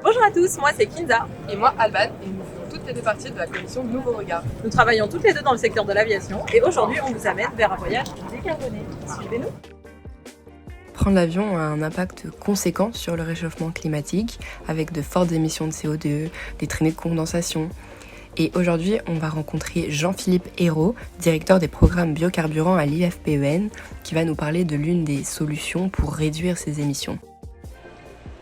Bonjour à tous, moi c'est Kinza. Et moi, Alban, et nous faisons toutes les deux parties de la commission Nouveau Regard. Nous travaillons toutes les deux dans le secteur de l'aviation et aujourd'hui on vous amène vers un voyage décarboné. Suivez-nous. Prendre l'avion a un impact conséquent sur le réchauffement climatique avec de fortes émissions de CO2, des traînées de condensation. Et aujourd'hui, on va rencontrer Jean-Philippe Hérault, directeur des programmes biocarburants à l'IFPEN, qui va nous parler de l'une des solutions pour réduire ces émissions.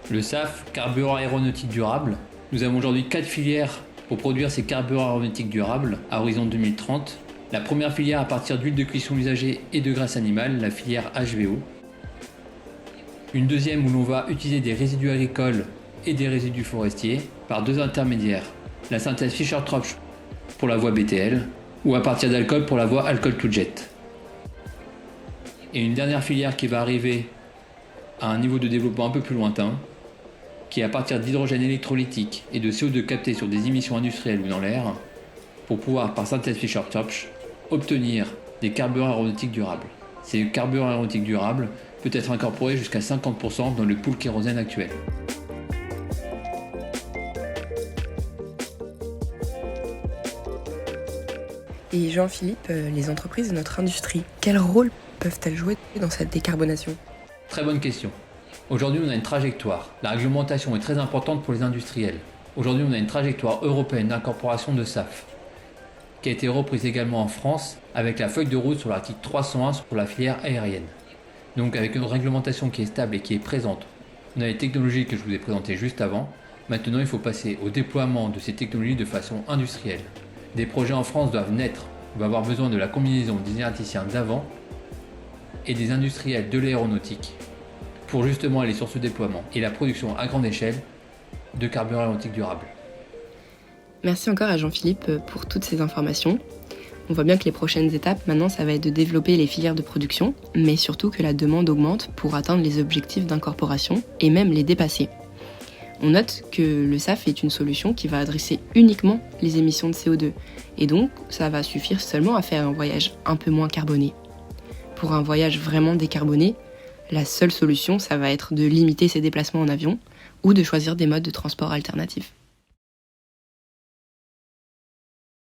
Le SAF, carburant aéronautique durable. Nous avons aujourd'hui 4 filières pour produire ces carburants aéronautiques durables à horizon 2030. La première filière à partir d'huile de cuisson usagée et de graisse animale, la filière HVO. Une deuxième où l'on va utiliser des résidus agricoles et des résidus forestiers par deux intermédiaires. La synthèse Fischer-Tropsch pour la voie BTL ou à partir d'alcool pour la voie alcool-to-jet. Et une dernière filière qui va arriver à un niveau de développement un peu plus lointain, qui est à partir d'hydrogène électrolytique et de CO2 capté sur des émissions industrielles ou dans l'air, pour pouvoir, par synthèse Fischer-Tropsch, obtenir des carburants aéronautiques durables. Ces carburants aéronautiques durables peuvent être incorporés jusqu'à 50% dans le pool kérosène actuel. Et Jean-Philippe, les entreprises de notre industrie, quel rôle peuvent-elles jouer dans cette décarbonation ? Très bonne question. Aujourd'hui, on a une trajectoire. La réglementation est très importante pour les industriels. Aujourd'hui, on a une trajectoire européenne d'incorporation de SAF, qui a été reprise également en France avec la feuille de route sur l'article 301 sur la filière aérienne. Donc avec une réglementation qui est stable et qui est présente, on a les technologies que je vous ai présentées juste avant. Maintenant, il faut passer au déploiement de ces technologies de façon industrielle. Des projets en France doivent naître. On va avoir besoin de la combinaison des énergéticiens d'avant et des industriels de l'aéronautique pour justement aller sur ce déploiement et la production à grande échelle de carburants aéronautiques durables. Merci encore à Jean-Philippe pour toutes ces informations. On voit bien que les prochaines étapes, maintenant, ça va être de développer les filières de production, mais surtout que la demande augmente pour atteindre les objectifs d'incorporation et même les dépasser. On note que le SAF est une solution qui va adresser uniquement les émissions de CO2, et donc ça va suffire seulement à faire un voyage un peu moins carboné. Pour un voyage vraiment décarboné, la seule solution, ça va être de limiter ses déplacements en avion ou de choisir des modes de transport alternatifs.